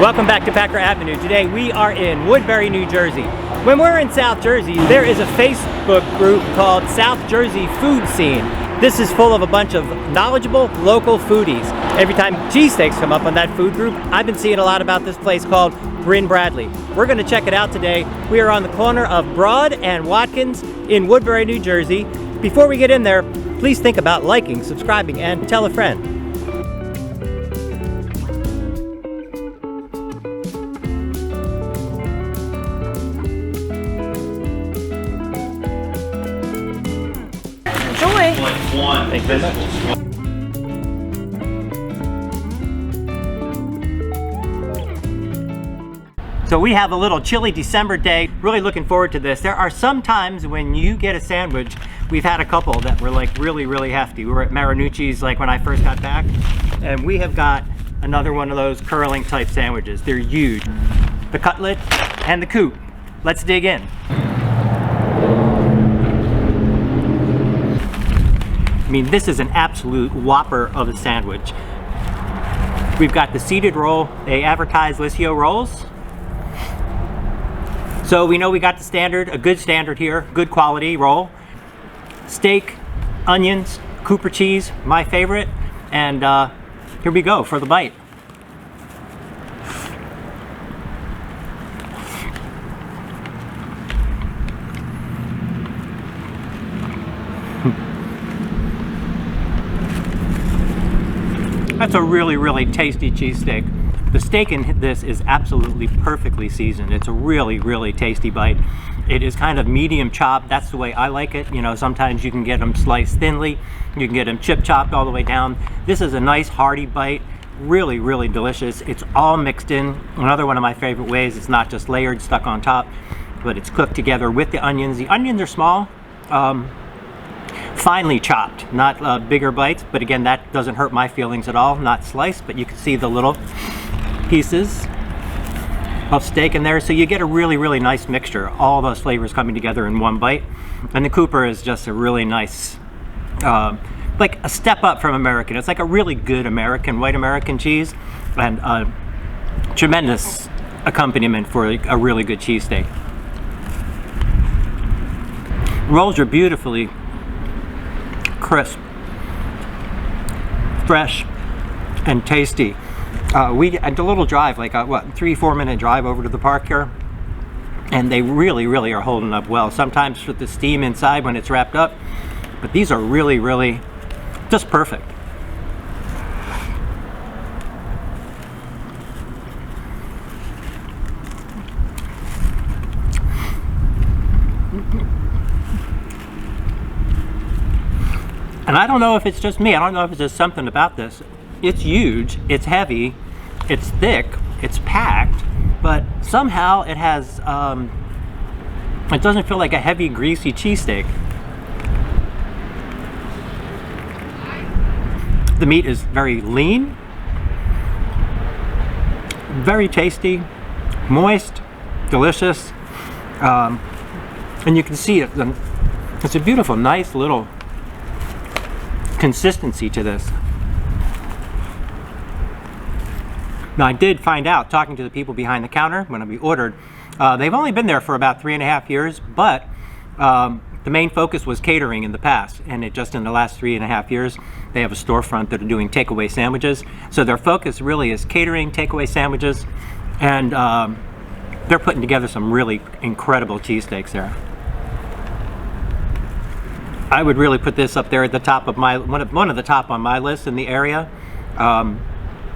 Welcome back to Packer Avenue. Today we are in Woodbury, New Jersey. When we're in South Jersey, there is a Facebook group called South Jersey Food Scene. This is full of a bunch of knowledgeable local foodies. Every time cheesesteaks come up on that food group, I've been seeing a lot about this place called Brynn Bradley. We're going to check it out today. We are on the corner of Broad and Watkins in Woodbury, New Jersey. Before we get in there, please think about liking, subscribing, and tell a friend. Thank you very much. So we have a little chilly December day. Really looking forward to this. There are some times when you get a sandwich, we've had a couple that were like really hefty. We were at Marinucci's like when I first got back, and we have got another one of those curling type sandwiches. They're huge. The cutlet and the coop. Let's dig in. I mean, this is an absolute whopper of a sandwich. We've got the seeded roll. They advertise Liscio rolls. So we know we got the standard, a good standard here, good quality roll. Steak, onions, Cooper cheese, my favorite. And here we go for the bite. That's a really tasty cheesesteak. The steak in this is absolutely perfectly seasoned. It's a really tasty bite. It is kind of medium chopped. That's the way I like it. You know, sometimes you can get them sliced thinly. You can get them chip chopped all the way down. This is a nice hearty bite. Really delicious. It's all mixed in. Another one of my favorite ways. It's not just layered, stuck on top, but it's cooked together with the onions. The onions are small. Finely chopped, not bigger bites, but again, that doesn't hurt my feelings at all. Not sliced, but you can see the little pieces of steak in there, so you get a really nice mixture, all those flavors coming together in one bite. And the Cooper is just a really nice, like a step up from American. It's like a really good American, white American cheese, and a tremendous accompaniment for a really good cheesesteak. Rolls are beautifully crisp, fresh, and tasty. We had a little drive, like a 3-4 minute drive over to the park here, and they really are holding up well. Sometimes with the steam inside when it's wrapped up, but these are really just perfect. And I don't know if it's just me, I don't know if it's just something about this. It's huge, it's heavy, it's thick, it's packed, but somehow it has, it doesn't feel like a heavy, greasy cheesesteak. The meat is very lean, very tasty, moist, delicious, and you can see it. It's a beautiful, nice little consistency to this. Now I did find out, talking to the people behind the counter when we ordered, they've only been there for about 3.5 years, but the main focus was catering in the past, and it just in the last 3.5 years they have a storefront that are doing takeaway sandwiches. So their focus really is catering, takeaway sandwiches, and they're putting together some really incredible cheesesteaks there. I would really put this up there at the top of my one of the top on my list in the area.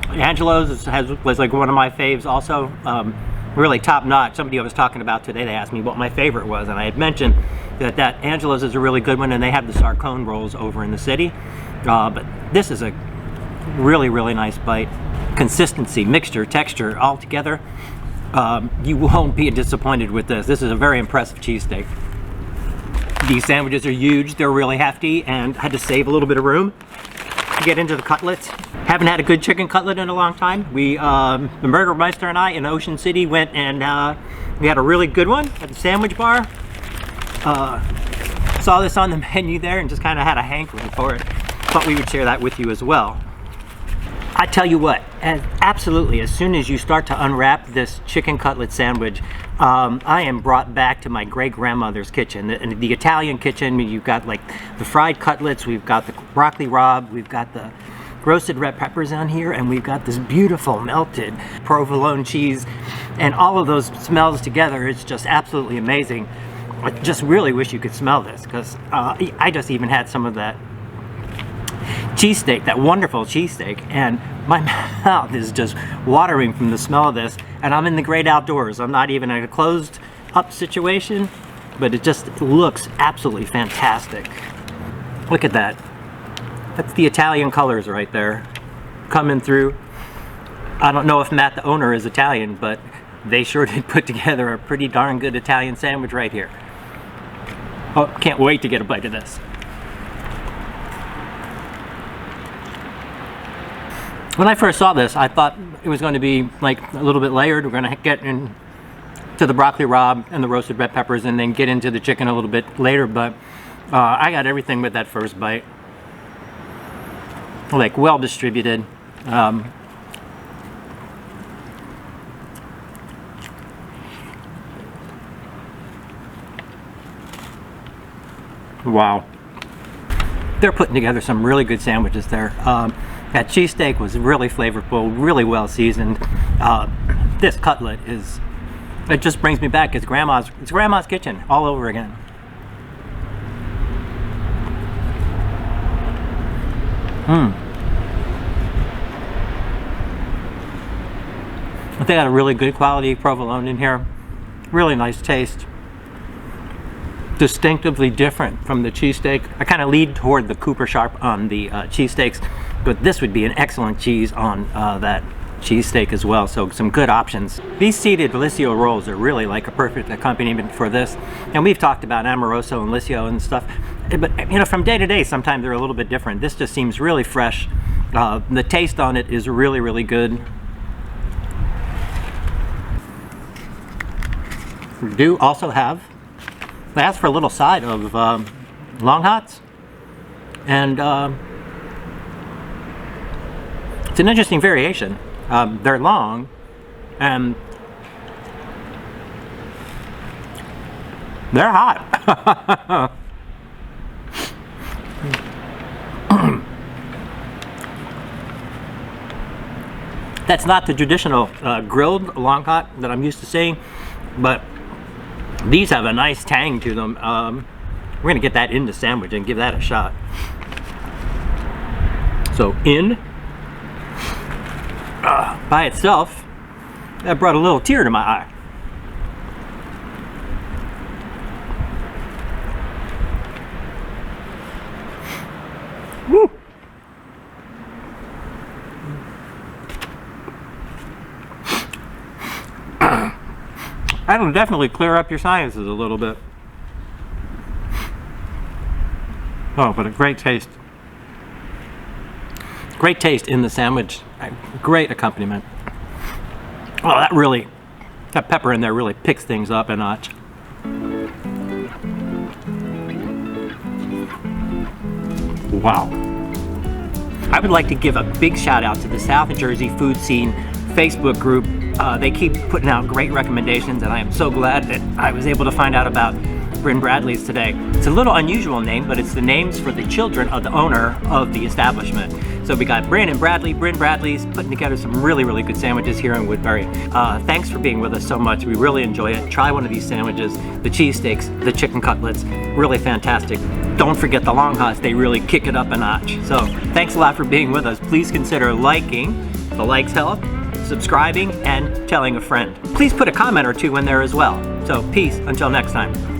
Angelo's was like one of my faves also. Really top notch. Somebody I was talking about today, they asked me what my favorite was, and I had mentioned that Angelo's is a really good one, and they have the Sarcone rolls over in the city. But this is a really nice bite. Consistency, mixture, texture, all together. You won't be disappointed with this. This is a very impressive cheesesteak. These sandwiches are huge, they're really hefty, and I had to save a little bit of room to get into the cutlets. Haven't had a good chicken cutlet in a long time. We, the Burgermeister and I in Ocean City went and we had a really good one at the sandwich bar. Saw this on the menu there and just kind of had a hankering for it. Thought we would share that with you as well. I tell you what, absolutely, as soon as you start to unwrap this chicken cutlet sandwich, I am brought back to my great-grandmother's kitchen. In the Italian kitchen, you've got like the fried cutlets, we've got the broccoli rabe, we've got the roasted red peppers on here, and we've got this beautiful melted provolone cheese, and all of those smells together, it's just absolutely amazing. I just really wish you could smell this, because I just even had some of that cheesesteak, that wonderful cheesesteak, and my mouth is just watering from the smell of this, and I'm in the great outdoors. I'm not even in a closed up situation, but it just looks absolutely fantastic. Look at that. That's the Italian colors right there coming through. I don't know if Matt, the owner, is Italian, but they sure did put together a pretty darn good Italian sandwich right here. Oh, can't wait to get a bite of this. When I first saw this, I thought it was going to be like a little bit layered. We're going to get into the broccoli rabe and the roasted red peppers and then get into the chicken a little bit later, but I got everything with that first bite. Like well distributed. Wow. They're putting together some really good sandwiches there. That cheesesteak was really flavorful, really well seasoned. This cutlet is, it just brings me back. It's grandma's kitchen all over again. They got a really good quality provolone in here. Really nice taste. Distinctively different from the cheesesteak. I kind of lead toward the Cooper Sharp on the cheesesteaks, but this would be an excellent cheese on that cheesesteak as well. So some good options. These seeded Liscio rolls are really like a perfect accompaniment for this. And we've talked about Amoroso and Liscio and stuff, but you know, from day to day, sometimes they're a little bit different. This just seems really fresh. The taste on it is really, really good. We do also have, I asked for a little side of long hots, and it's an interesting variation. They're long, and they're hot. That's not the traditional grilled long hot that I'm used to seeing, but these have a nice tang to them. We're gonna get that in the sandwich and give that a shot. So in, by itself, that brought a little tear to my eye. Woo! That'll definitely clear up your sinuses a little bit. Oh, but a great taste. Great taste in the sandwich. Great accompaniment. Oh, that pepper in there really picks things up a notch. Wow. I would like to give a big shout out to the South Jersey Food Scene Facebook group. They keep putting out great recommendations, and I am so glad that I was able to find out about Brynn Bradley's today. It's a little unusual name, but it's the names for the children of the owner of the establishment. So we got Brynn and Bradley. Brynn Bradley's putting together some really, really good sandwiches here in Woodbury. Thanks for being with us so much. We really enjoy it. Try one of these sandwiches. The cheesesteaks, the chicken cutlets, really fantastic. Don't forget the long hots. They really kick it up a notch. So thanks a lot for being with us. Please consider liking. The likes help. Subscribing and telling a friend. Please put a comment or two in there as well. So peace until next time.